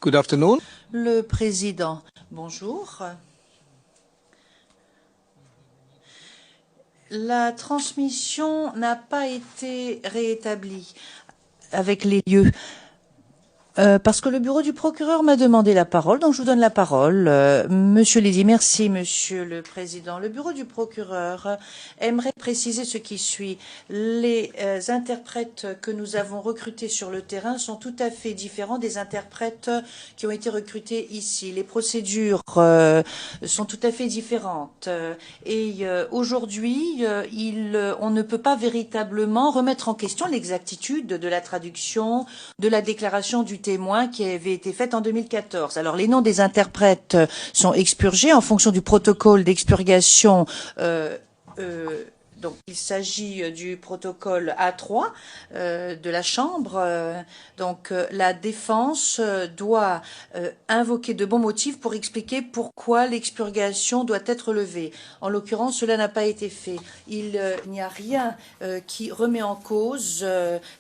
Good afternoon. Le président, bonjour. La transmission n'a pas été réétablie avec les lieux. Parce que le bureau du procureur m'a demandé la parole, donc je vous donne la parole. Monsieur Lévy, merci, Monsieur le Président. Le bureau du procureur aimerait préciser ce qui suit. Les interprètes que nous avons recrutés sur le terrain sont tout à fait différents des interprètes qui ont été recrutés ici. Les procédures sont tout à fait différentes. Aujourd'hui, on ne peut pas véritablement remettre en question l'exactitude de la traduction, de la déclaration du témoin qui avait été faite en 2014. Alors les noms des interprètes sont expurgés en fonction du protocole d'expurgation. Donc il s'agit du protocole A3 de la Chambre. Donc la défense doit invoquer de bons motifs pour expliquer pourquoi l'expurgation doit être levée. En l'occurrence, cela n'a pas été fait. Il n'y a rien qui remet en cause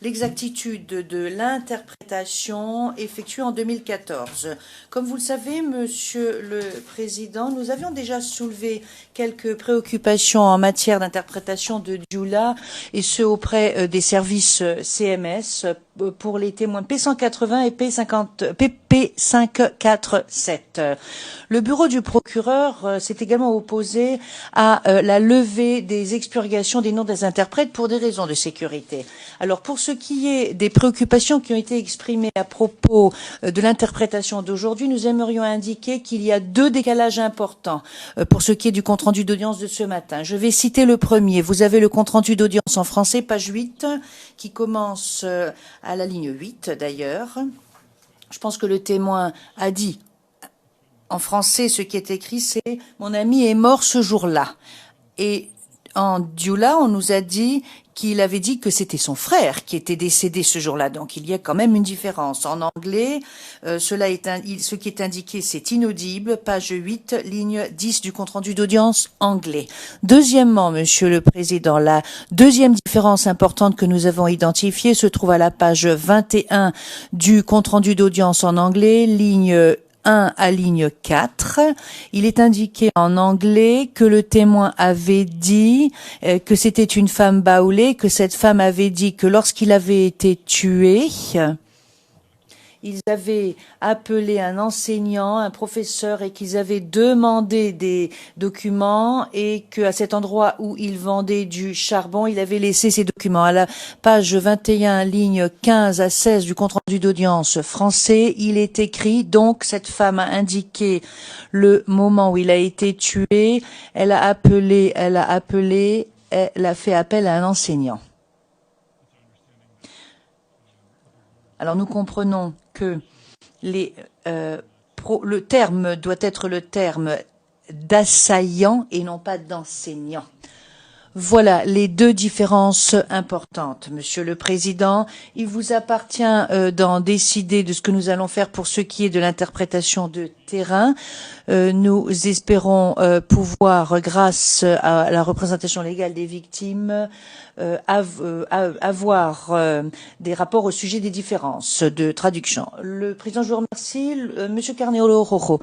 l'exactitude de l'interprétation effectuée en 2014. Comme vous le savez, Monsieur le Président, nous avions déjà soulevé quelques préoccupations en matière d'interprétation de Djoula, et ce auprès des services CMS pour les témoins P180 et P547. Le bureau du procureur s'est également opposé à la levée des expurgations des noms des interprètes pour des raisons de sécurité. Alors pour ce qui est des préoccupations qui ont été exprimées à propos de l'interprétation d'aujourd'hui, nous aimerions indiquer qu'il y a deux décalages importants pour ce qui est du compte-rendu d'audience de ce matin. Je vais citer le premier. Vous avez le compte-rendu d'audience en français, page 8, qui commence à la ligne 8 d'ailleurs. Je pense que le témoin a dit en français ce qui est écrit, c'est « Mon ami est mort ce jour-là ». Et en Djoula, on nous a dit qu'il avait dit que c'était son frère qui était décédé ce jour-là. Donc il y a quand même une différence. En anglais, ce qui est indiqué, c'est inaudible, page 8, ligne 10 du compte-rendu d'audience anglais. Deuxièmement, Monsieur le Président, la deuxième différence importante que nous avons identifiée se trouve à la page 21 du compte-rendu d'audience en anglais, ligne 1 à ligne 4. Il est indiqué en anglais que le témoin avait dit que c'était une femme baoulée, que cette femme avait dit que lorsqu'il avait été tué, ils avaient appelé un enseignant, un professeur, et qu'ils avaient demandé des documents, et qu'à cet endroit où il vendait du charbon, il avait laissé ces documents. À la page 21, ligne 15 à 16 du compte-rendu d'audience français, il est écrit, donc cette femme a indiqué le moment où il a été tué, elle a fait appel à un enseignant. Alors nous comprenons que le terme doit être le terme d'assaillant et non pas d'enseignant. Voilà les deux différences importantes, Monsieur le Président. Il vous appartient d'en décider de ce que nous allons faire pour ce qui est de l'interprétation de terrain. Nous espérons pouvoir, grâce à la représentation légale des victimes, avoir des rapports au sujet des différences de traduction. Le Président, je vous remercie. Monsieur Carnero Rojo.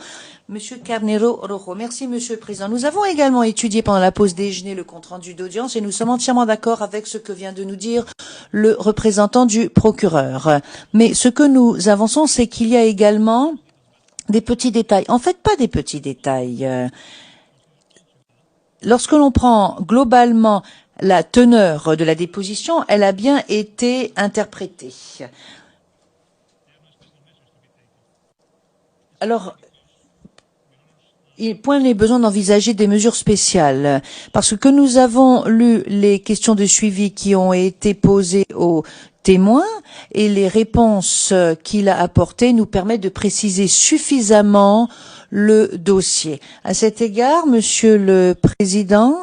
Monsieur Carnero Rojo. Merci, Monsieur le Président. Nous avons également étudié pendant la pause déjeuner le compte-rendu d'audience et nous sommes entièrement d'accord avec ce que vient de nous dire le représentant du procureur. Mais ce que nous avançons, c'est qu'il y a également des petits détails. En fait, pas des petits détails. Lorsque l'on prend globalement la teneur de la déposition, elle a bien été interprétée. Alors, point n'est besoin d'envisager des mesures spéciales, parce que nous avons lu les questions de suivi qui ont été posées aux témoins et les réponses qu'il a apportées nous permettent de préciser suffisamment le dossier. À cet égard, Monsieur le Président,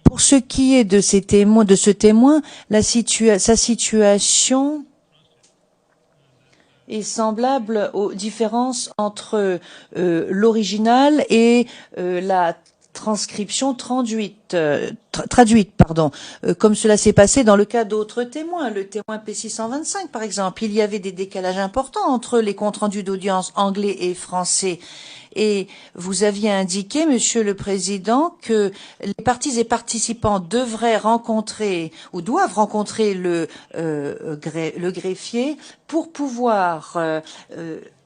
pour ce qui est de ce témoin, sa situation est semblable aux différences entre l'original et la transcription traduite, pardon, comme cela s'est passé dans le cas d'autres témoins, le témoin P625 par exemple. Il y avait des décalages importants entre les comptes rendus d'audience anglais et français. Et vous aviez indiqué, Monsieur le Président, que les parties et participants devraient rencontrer ou doivent rencontrer le greffier pour pouvoir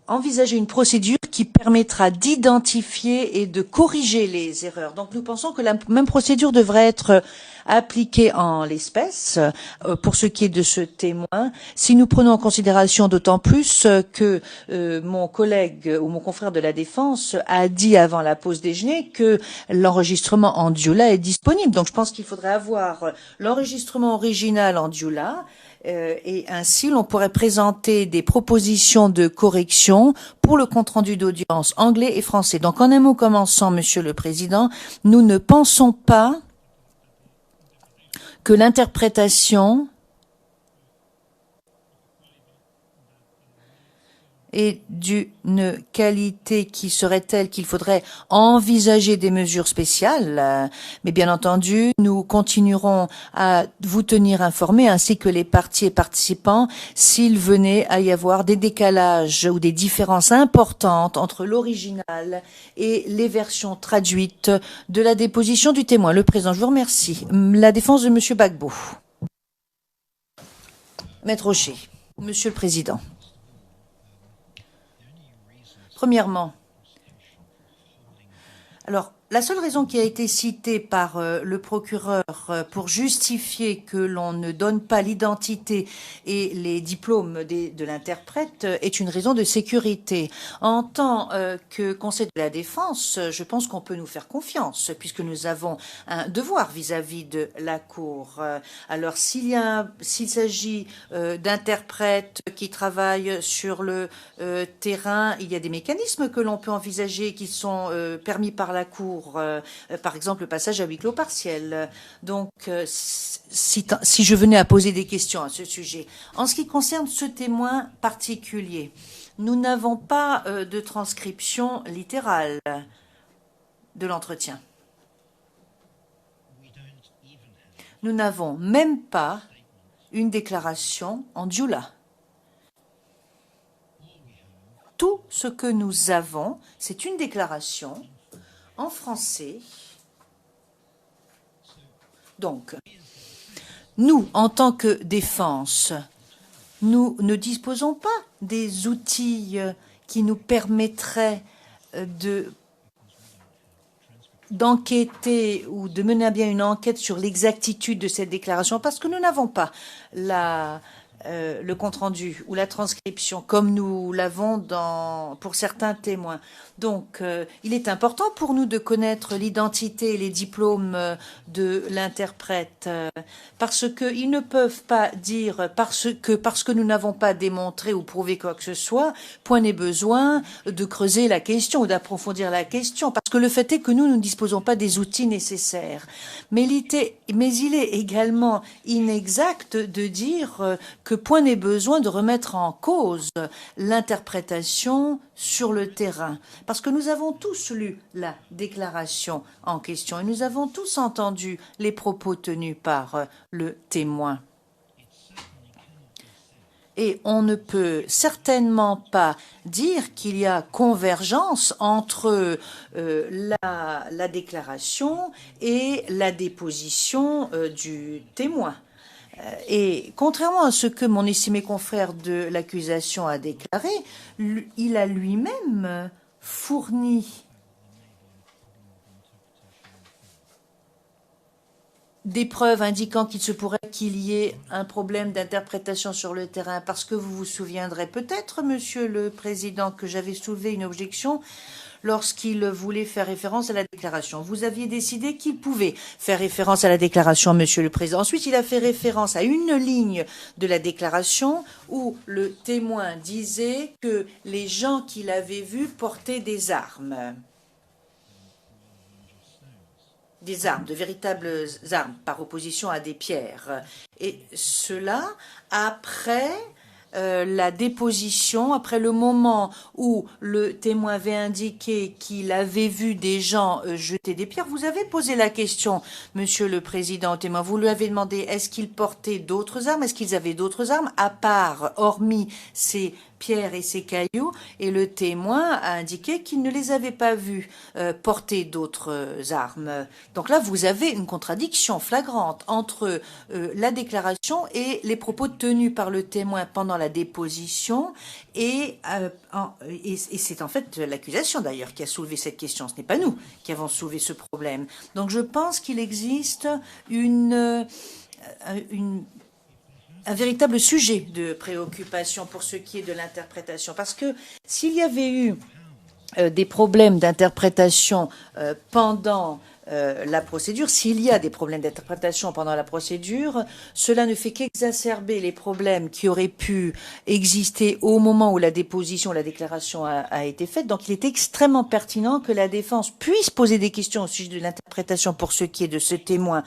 envisager une procédure qui permettra d'identifier et de corriger les erreurs. Donc nous pensons que la même procédure devrait être appliquée en l'espèce pour ce qui est de ce témoin. Si nous prenons en considération d'autant plus que mon collègue ou mon confrère de la Défense a dit avant la pause déjeuner que l'enregistrement en Dioula est disponible. Donc je pense qu'il faudrait avoir l'enregistrement original en Dioula. Et ainsi, l'on pourrait présenter des propositions de correction pour le compte-rendu d'audience anglais et français. Donc, en un mot commençant, Monsieur le Président, nous ne pensons pas que l'interprétation est d'une qualité qui serait telle qu'il faudrait envisager des mesures spéciales. Mais bien entendu, nous continuerons à vous tenir informés ainsi que les parties et participants s'il venait à y avoir des décalages ou des différences importantes entre l'original et les versions traduites de la déposition du témoin. Le Président, je vous remercie. La défense de Monsieur Gbagbo. Maître Rocher. Monsieur le Président. Premièrement, alors, la seule raison qui a été citée par le procureur pour justifier que l'on ne donne pas l'identité et les diplômes de l'interprète est une raison de sécurité. En tant que Conseil de la Défense, je pense qu'on peut nous faire confiance puisque nous avons un devoir vis-à-vis de la Cour. Alors, s'il s'agit d'interprètes qui travaillent sur le terrain, il y a des mécanismes que l'on peut envisager qui sont permis par la Cour. Par exemple, le passage à huis clos partiel. Donc, si je venais à poser des questions à ce sujet. En ce qui concerne ce témoin particulier, nous n'avons pas de transcription littérale de l'entretien. Nous n'avons même pas une déclaration en Dioula. Tout ce que nous avons, c'est une déclaration en français. Donc, nous, en tant que défense, nous ne disposons pas des outils qui nous permettraient d'enquêter ou de mener à bien une enquête sur l'exactitude de cette déclaration parce que nous n'avons pas le compte-rendu ou la transcription comme nous l'avons pour certains témoins. Donc, il est important pour nous de connaître l'identité et les diplômes de l'interprète parce qu'ils ne peuvent pas dire parce que nous n'avons pas démontré ou prouvé quoi que ce soit, point n'est besoin de creuser la question ou d'approfondir la question parce que le fait est que nous ne disposons pas des outils nécessaires. Mais il est également inexact de dire que point n'est besoin de remettre en cause l'interprétation sur le terrain. Parce que nous avons tous lu la déclaration en question et nous avons tous entendu les propos tenus par le témoin. Et on ne peut certainement pas dire qu'il y a convergence entre la déclaration et la déposition du témoin. Et contrairement à ce que mon estimé confrère de l'accusation a déclaré, il a lui-même fourni des preuves indiquant qu'il se pourrait qu'il y ait un problème d'interprétation sur le terrain, parce que vous vous souviendrez peut-être, Monsieur le Président, que j'avais soulevé une objection lorsqu'il voulait faire référence à la déclaration. Vous aviez décidé qu'il pouvait faire référence à la déclaration, Monsieur le Président. Ensuite, il a fait référence à une ligne de la déclaration où le témoin disait que les gens qu'il avait vus portaient des armes. Des armes, de véritables armes, par opposition à des pierres. Et cela après la déposition, après le moment où le témoin avait indiqué qu'il avait vu des gens jeter des pierres, vous avez posé la question, Monsieur le Président, au témoin, vous lui avez demandé est-ce qu'ils portaient d'autres armes, est-ce qu'ils avaient d'autres armes, à part, hormis ces pierres et ces cailloux, et le témoin a indiqué qu'il ne les avait pas vus porter d'autres armes. Donc là, vous avez une contradiction flagrante entre la déclaration et les propos tenus par le témoin pendant la déposition, et c'est en fait l'accusation d'ailleurs qui a soulevé cette question, ce n'est pas nous qui avons soulevé ce problème. Donc je pense qu'il existe un véritable sujet de préoccupation pour ce qui est de l'interprétation. Parce que s'il y avait eu des problèmes d'interprétation pendant la procédure, s'il y a des problèmes d'interprétation pendant la procédure, cela ne fait qu'exacerber les problèmes qui auraient pu exister au moment où la déposition, la déclaration a été faite. Donc il est extrêmement pertinent que la défense puisse poser des questions au sujet de l'interprétation pour ce qui est de ce témoin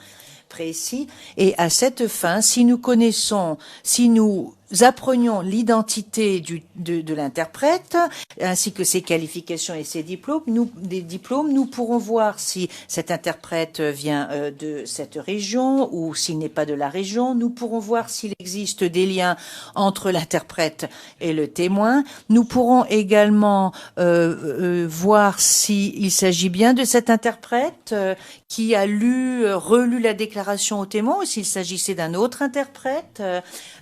précis. Et à cette fin, si nous apprenions l'identité de l'interprète, ainsi que ses qualifications et ses diplômes, nous pourrons voir si cet interprète vient de cette région ou s'il n'est pas de la région. Nous pourrons voir s'il existe des liens entre l'interprète et le témoin. Nous pourrons également voir s'il s'agit bien de cet interprète qui a relu la déclaration au témoin ou s'il s'agissait d'un autre interprète.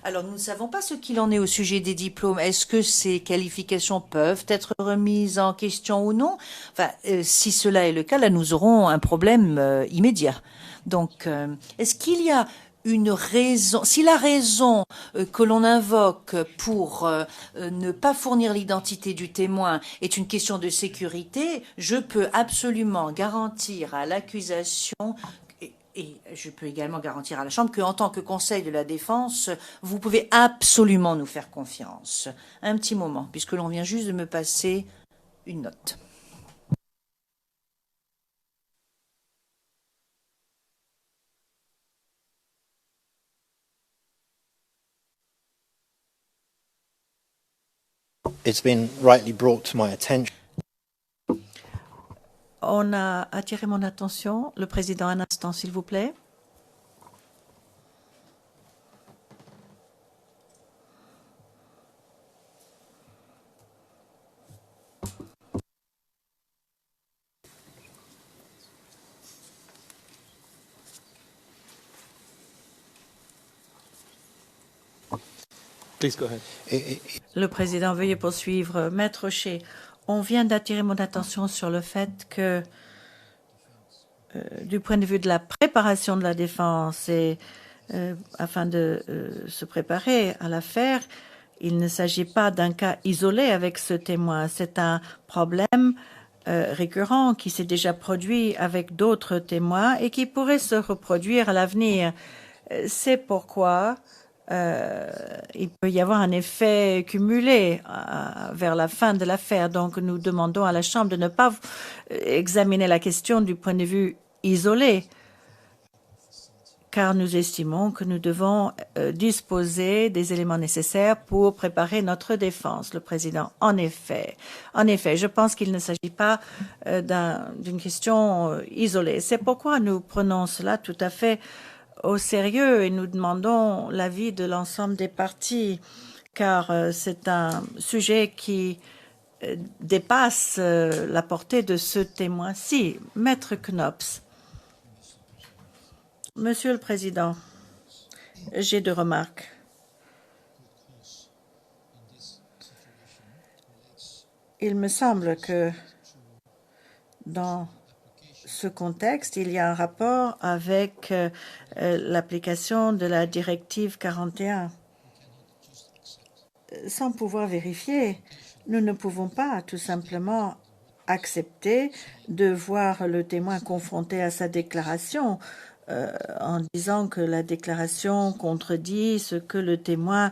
Alors nous ne savons pas ce qu'il en est au sujet des diplômes. Est-ce que ces qualifications peuvent être remises en question ou non? Enfin, si cela est le cas, là nous aurons un problème immédiat. Donc, est-ce qu'il y a une raison, si la raison que l'on invoque pour ne pas fournir l'identité du témoin est une question de sécurité, je peux absolument garantir à l'accusation et je peux également garantir à la Chambre qu'en tant que Conseil de la Défense, vous pouvez absolument nous faire confiance. Un petit moment, puisque l'on vient juste de me passer une note. It's been rightly brought to my attention. On a attiré mon attention. Le président, un instant, s'il vous plaît. Please go ahead. Le président, veuillez poursuivre. Maître Shea, on vient d'attirer mon attention sur le fait que, du point de vue de la préparation de la défense et afin de se préparer à l'affaire, il ne s'agit pas d'un cas isolé avec ce témoin. C'est un problème récurrent qui s'est déjà produit avec d'autres témoins et qui pourrait se reproduire à l'avenir. C'est pourquoi il peut y avoir un effet cumulé vers la fin de l'affaire. Donc, nous demandons à la Chambre de ne pas examiner la question du point de vue isolé, car nous estimons que nous devons disposer des éléments nécessaires pour préparer notre défense. Le président, en effet, je pense qu'il ne s'agit pas d'une question isolée. C'est pourquoi nous prenons cela tout à fait au sérieux et nous demandons l'avis de l'ensemble des parties, car c'est un sujet qui dépasse la portée de ce témoin-ci. Maître Knops. Monsieur le Président, j'ai deux remarques. Il me semble que dans ce contexte, il y a un rapport avec l'application de la directive 41. Sans pouvoir vérifier, nous ne pouvons pas tout simplement accepter de voir le témoin confronté à sa déclaration en disant que la déclaration contredit ce que le témoin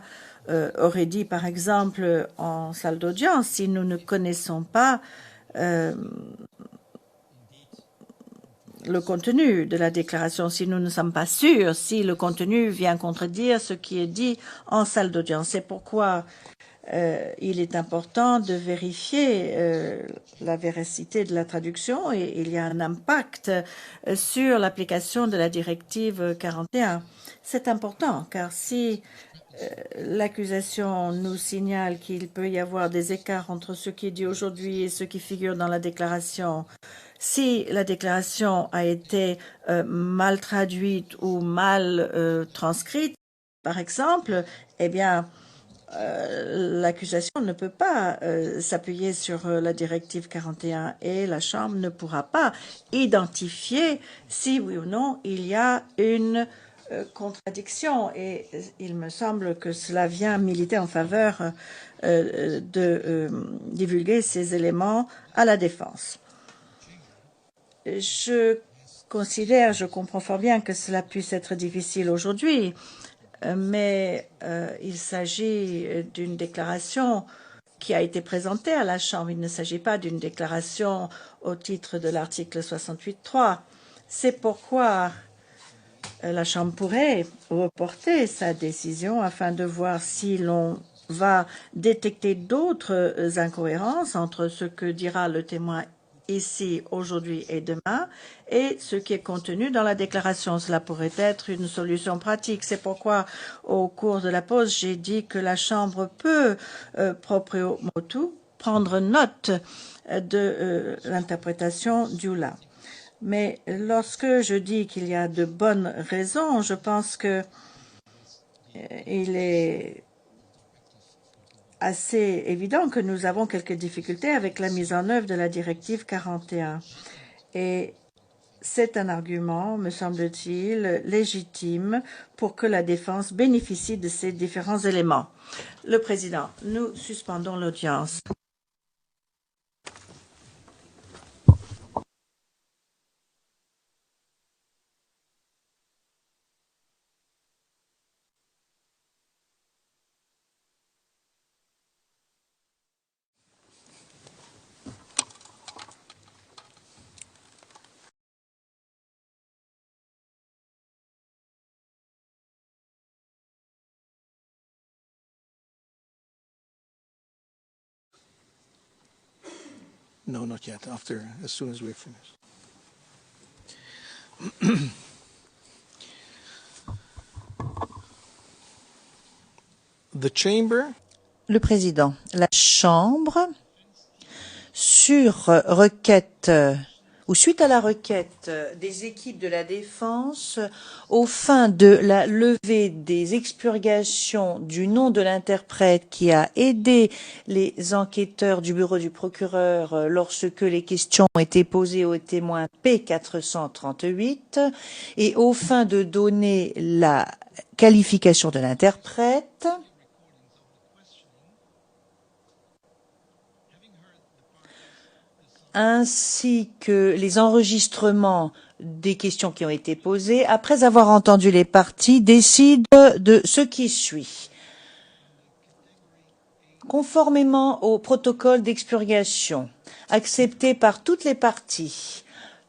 aurait dit, par exemple, en salle d'audience. Si nous ne connaissons pas le contenu de la déclaration si nous ne sommes pas sûrs si le contenu vient contredire ce qui est dit en salle d'audience. C'est pourquoi il est important de vérifier la véracité de la traduction et il y a un impact sur l'application de la directive 41. C'est important car si l'accusation nous signale qu'il peut y avoir des écarts entre ce qui est dit aujourd'hui et ce qui figure dans la déclaration, si la déclaration a été mal traduite ou mal transcrite, par exemple, eh bien, l'accusation ne peut pas s'appuyer sur la directive 41 et la Chambre ne pourra pas identifier si oui ou non il y a une contradiction. Et il me semble que cela vient militer en faveur de divulguer ces éléments à la défense. Je comprends fort bien que cela puisse être difficile aujourd'hui, mais il s'agit d'une déclaration qui a été présentée à la Chambre. Il ne s'agit pas d'une déclaration au titre de l'article 68.3. C'est pourquoi la Chambre pourrait reporter sa décision afin de voir si l'on va détecter d'autres incohérences entre ce que dira le témoin ici, aujourd'hui et demain, et ce qui est contenu dans la déclaration. Cela pourrait être une solution pratique. C'est pourquoi, au cours de la pause, j'ai dit que la Chambre peut, proprio motu, prendre note de l'interprétation d'Eula. Mais lorsque je dis qu'il y a de bonnes raisons, je pense que il est assez évident que nous avons quelques difficultés avec la mise en œuvre de la directive 41. Et c'est un argument, me semble-t-il, légitime pour que la défense bénéficie de ces différents éléments. Le Président, nous suspendons l'audience. No, not yet. After, as soon as we're finished. The chamber. Le Président, la Chambre, sur requête ou suite à la requête des équipes de la défense, aux fins de la levée des expurgations du nom de l'interprète qui a aidé les enquêteurs du bureau du procureur lorsque les questions ont été posées aux témoins P438 et aux fins de donner la qualification de l'interprète, ainsi que les enregistrements des questions qui ont été posées, après avoir entendu les parties, décide de ce qui suit. Conformément au protocole d'expurgation accepté par toutes les parties,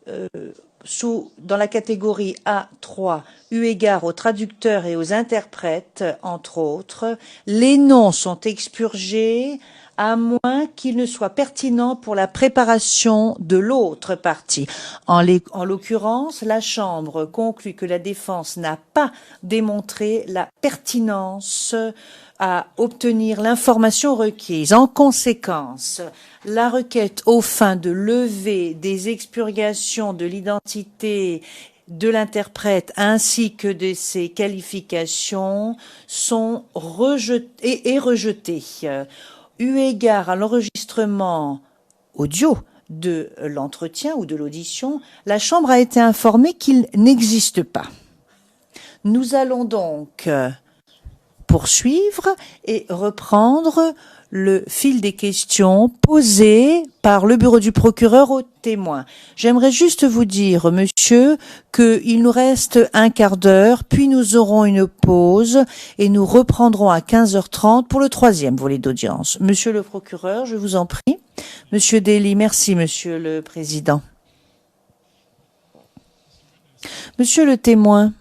dans la catégorie A3, eu égard aux traducteurs et aux interprètes, entre autres, les noms sont expurgés à moins qu'il ne soit pertinent pour la préparation de l'autre partie. En l'occurrence, la Chambre conclut que la défense n'a pas démontré la pertinence à obtenir l'information requise. En conséquence, la requête aux fins de lever des expurgations de l'identité de l'interprète ainsi que de ses qualifications sont rejetées. Eu égard à l'enregistrement audio de l'entretien ou de l'audition, la Chambre a été informée qu'il n'existe pas. Nous allons donc poursuivre et reprendre le fil des questions posées par le bureau du procureur aux témoins. J'aimerais juste vous dire, monsieur, qu'il nous reste un quart d'heure, puis nous aurons une pause et nous reprendrons à 15h30 pour le troisième volet d'audience. Monsieur le procureur, je vous en prie. Monsieur Daly, merci, monsieur le président. Monsieur le témoin,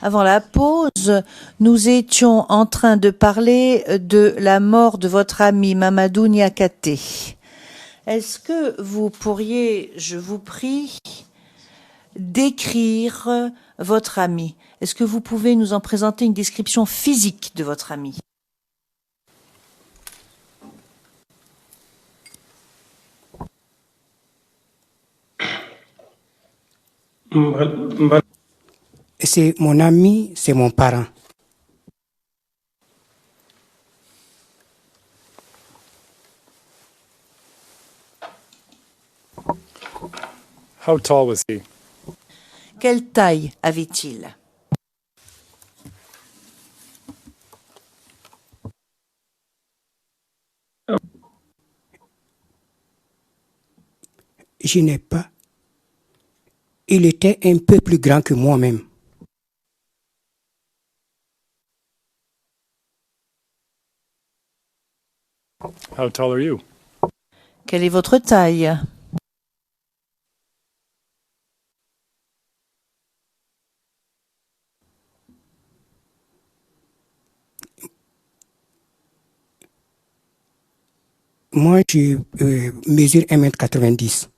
avant la pause, nous étions en train de parler de la mort de votre ami Mamadou Niakate. Est-ce que vous pourriez, je vous prie, décrire votre ami? Est-ce que vous pouvez nous en présenter une description physique de votre ami? C'est mon ami, c'est mon parent. How tall was he? Quelle taille avait-il? Je n'ai pas. Il était un peu plus grand que moi-même. How tall are you? Quelle est votre taille? Moi, je mesure 1,90 m.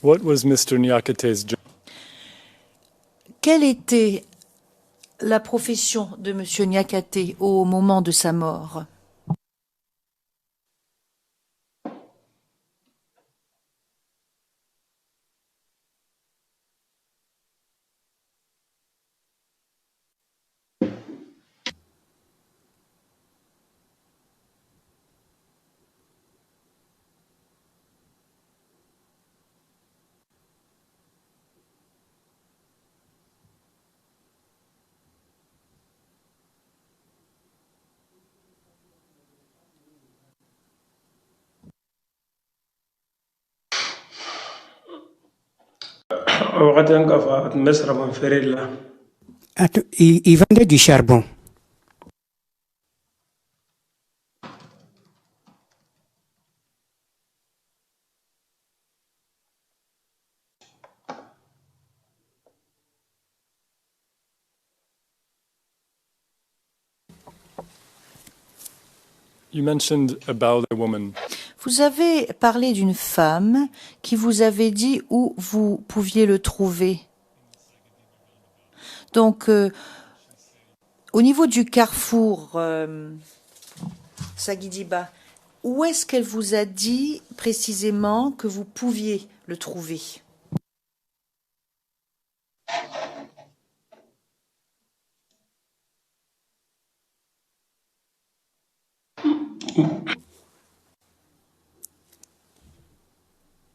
What was Mr. Nyakate's job? Quelle était la profession de Monsieur Niakate au moment de sa mort? Il vendait du charbon. You mentioned about a woman. Vous avez parlé d'une femme qui vous avait dit où vous pouviez le trouver. Donc, au niveau du carrefour Sagidiba, où est-ce qu'elle vous a dit précisément que vous pouviez le trouver?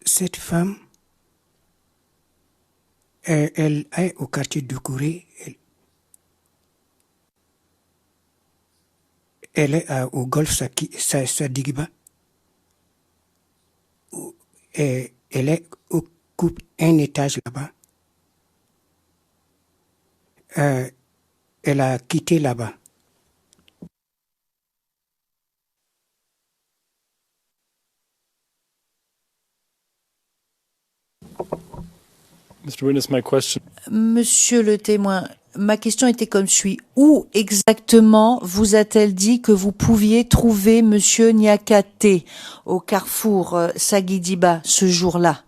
Cette femme, elle est au quartier de Kouré. Elle est au golfe Sadigba. Elle occupe un étage là-bas. Elle a quitté là-bas. Mr. Witness, my question. Monsieur le témoin, ma question était comme suit. Où exactement vous a-t-elle dit que vous pouviez trouver Monsieur Niakate au carrefour Sagidiba ce jour-là?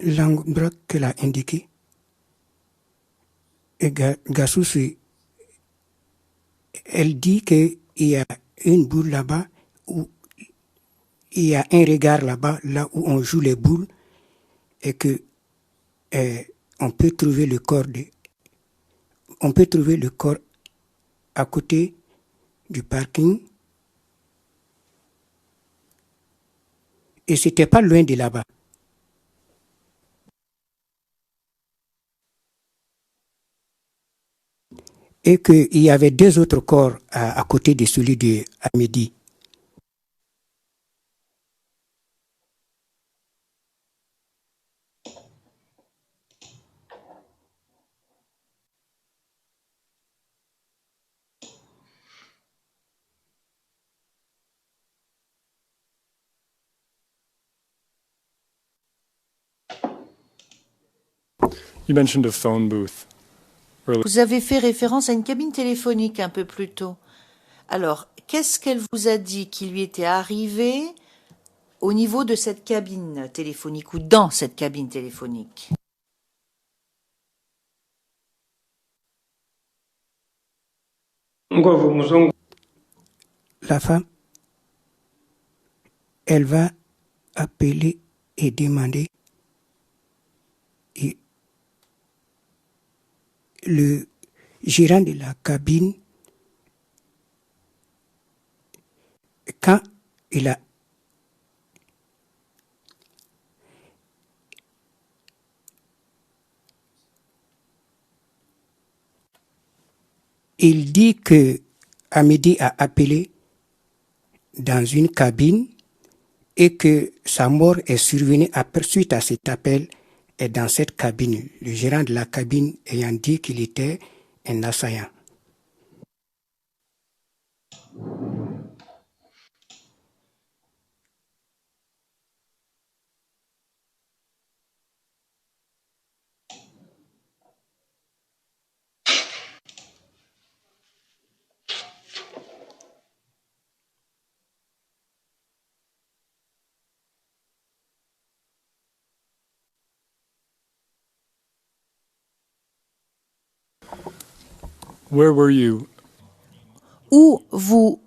L'endroit qu'elle a indiqué, et Gassous, elle dit qu'il y a une boule là-bas, où il y a un regard là-bas, là où on joue les boules, et que on peut trouver le corps à côté du parking. Et c'était pas loin de là-bas. Et qu'il y avait deux autres corps à côté de celui de Hamidi. You mentioned a phone booth earlier. Vous avez fait référence à une cabine téléphonique un peu plus tôt. Alors, qu'est-ce qu'elle vous a dit qui lui était arrivé au niveau de cette cabine téléphonique ou dans cette cabine téléphonique? La femme, elle va appeler et demander. Et le gérant de la cabine, quand il a il dit que Amédée a appelé dans une cabine et que sa mort est survenue suite à cet appel est dans cette cabine. Le gérant de la cabine ayant dit qu'il était un assaillant. Where were you? Où vous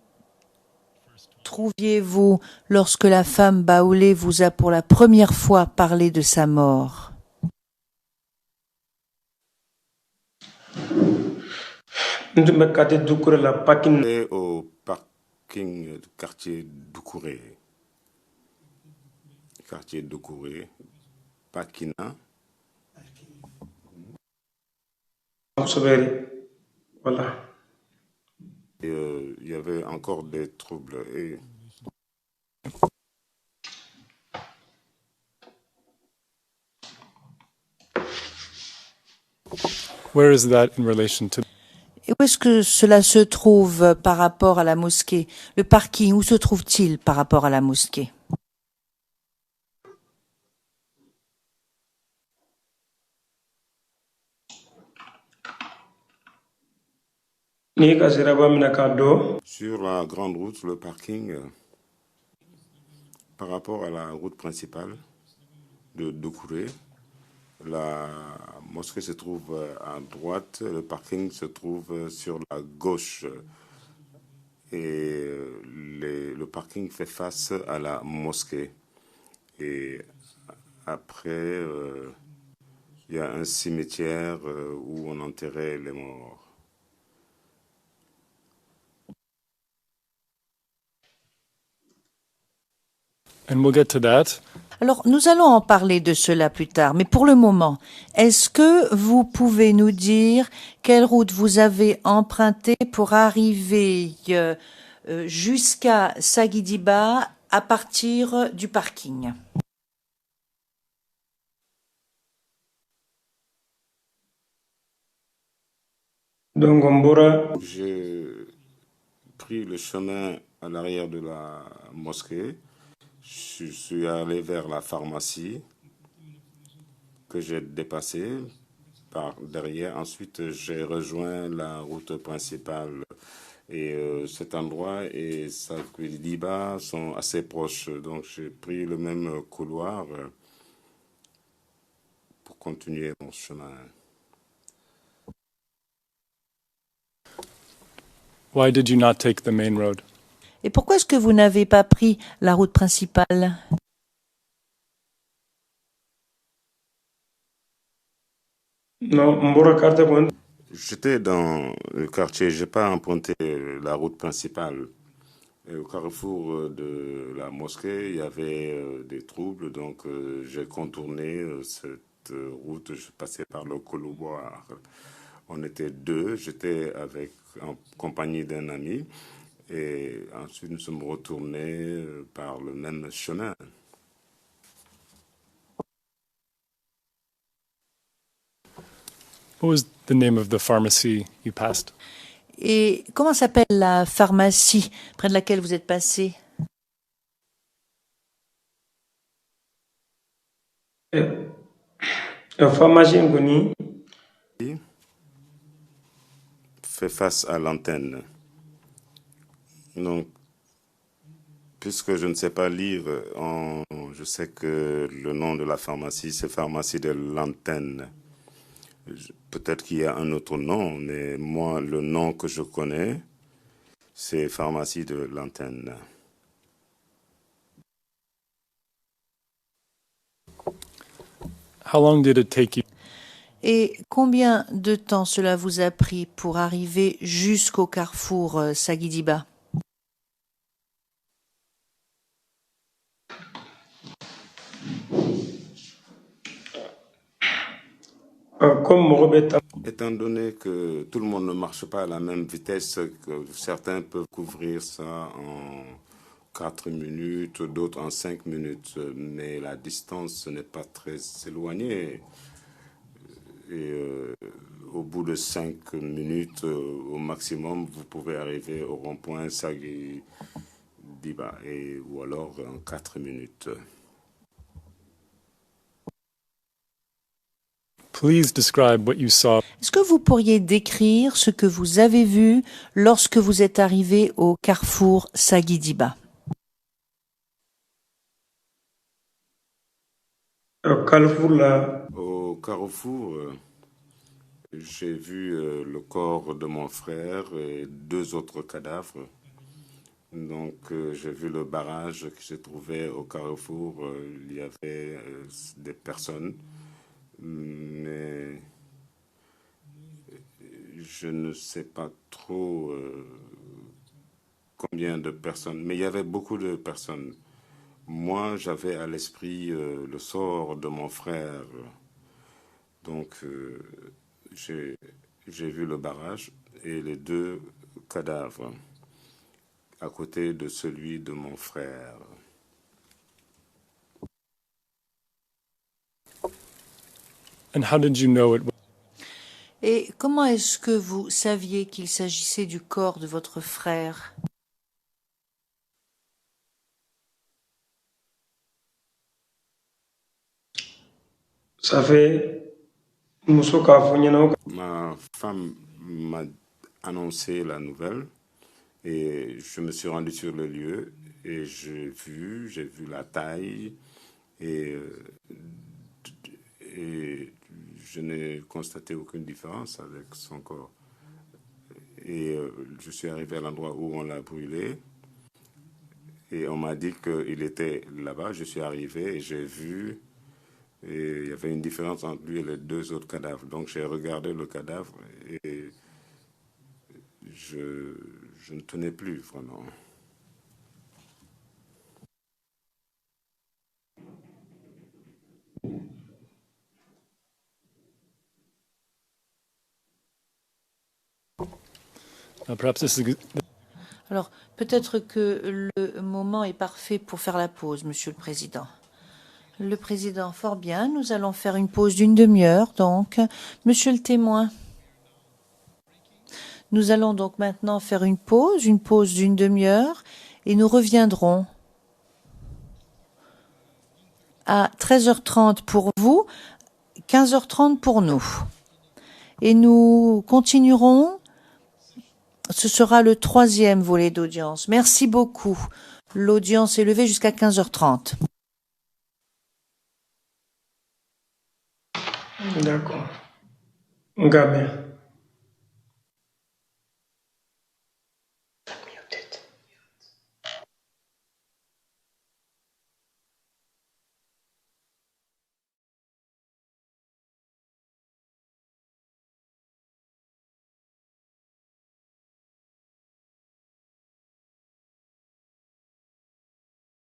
trouviez-vous lorsque la femme Baoulé vous a pour la première fois parlé de sa mort? Et au parking du quartier Doucouré. Quartier Doucouré, Pakina. Voilà. Il y avait encore des troubles. Et Where is that in relation to? Et où est-ce que cela se trouve par rapport à la mosquée? Le parking, où se trouve-t-il par rapport à la mosquée? sur la grande route, le parking, par rapport à la route principale de Doucouré, la mosquée se trouve à droite, le parking se trouve sur la gauche. Et le parking fait face à la mosquée. Et après, il y a un cimetière où on enterrait les morts. And we'll get to that. Alors, nous allons en parler de cela plus tard, mais pour le moment, est-ce que vous pouvez nous dire quelle route vous avez empruntée pour arriver jusqu'à Sagidiba à partir du parking? J'ai pris le chemin à l'arrière de la mosquée. Je suis allé vers la pharmacie que j'ai dépassée par derrière. Ensuite, j'ai rejoint la route principale. Et cet endroit et Sagidiba sont assez proches. Donc, j'ai pris le même couloir pour continuer mon chemin. Why did you not take the main road? Et pourquoi est-ce que vous n'avez pas pris la route principale? J'étais dans le quartier, je n'ai pas emprunté la route principale. Et au carrefour de la mosquée, il y avait des troubles, donc j'ai contourné cette route, je passais par le couloir. On était deux, j'étais en compagnie d'un ami, et ensuite nous sommes retournés par le même chemin. What was the name of the pharmacy you passed? Et comment s'appelle la pharmacie près de laquelle vous êtes passé? pharmacie ngoni fait face à l'antenne. Donc, puisque je ne sais pas lire, je sais que le nom de la pharmacie, c'est pharmacie de l'antenne. Peut-être qu'il y a un autre nom, mais moi, le nom que je connais, c'est pharmacie de l'antenne. How long did it take you? Et combien de temps cela vous a pris pour arriver jusqu'au carrefour Sagidiba? comme mɔgɔ bɛ taa Étant donné que tout le monde ne marche pas à la même vitesse, que certains peuvent couvrir ça en 4 minutes, d'autres en 5 minutes, mais la distance n'est pas très éloignée. Et au bout de 5 minutes au maximum, vous pouvez arriver au rond-point Sagidiba, ou alors en 4 minutes. Please describe what you saw. Est-ce que vous pourriez décrire ce que vous avez vu lorsque vous êtes arrivé au carrefour Sagidiba? Carrefour la Au carrefour, j'ai vu le corps de mon frère et 2 autres cadavres. Donc, j'ai vu le barrage qui se trouvait au carrefour. Il y avait des personnes, mais je ne sais pas trop combien de personnes. Mais il y avait beaucoup de personnes. Moi, j'avais à l'esprit le sort de mon frère. Donc, j'ai vu le barrage et les 2 cadavres à côté de celui de mon frère. And how did you know it? Et comment est-ce que vous saviez qu'il s'agissait du corps de votre frère? ça fait muso k'a fɔ ɲɛna ko Ma femme m'a annoncé la nouvelle et je me suis rendu sur le lieu et j'ai vu la taille et je n'ai constaté aucune différence avec son corps. Et je suis arrivé à l'endroit où on l'a brûlé et on m'a dit qu'il était là-bas. Je suis arrivé et j'ai vu, et il y avait une différence entre lui et les 2 autres cadavres. Donc j'ai regardé le cadavre et je ne tenais plus vraiment. Perhaps this is. Alors, peut-être que le moment est parfait pour faire la pause, Monsieur le Président. Le Président, fort bien, nous allons faire une pause d'une demi-heure, donc. Monsieur le témoin, nous allons donc maintenant faire une pause d'une demi-heure, et nous reviendrons à 13h30 pour vous, 15h30 pour nous. Et nous continuerons. Ce sera le 3e volet d'audience. Merci beaucoup. L'audience est levée jusqu'à 15h30. d'accord nga mɛn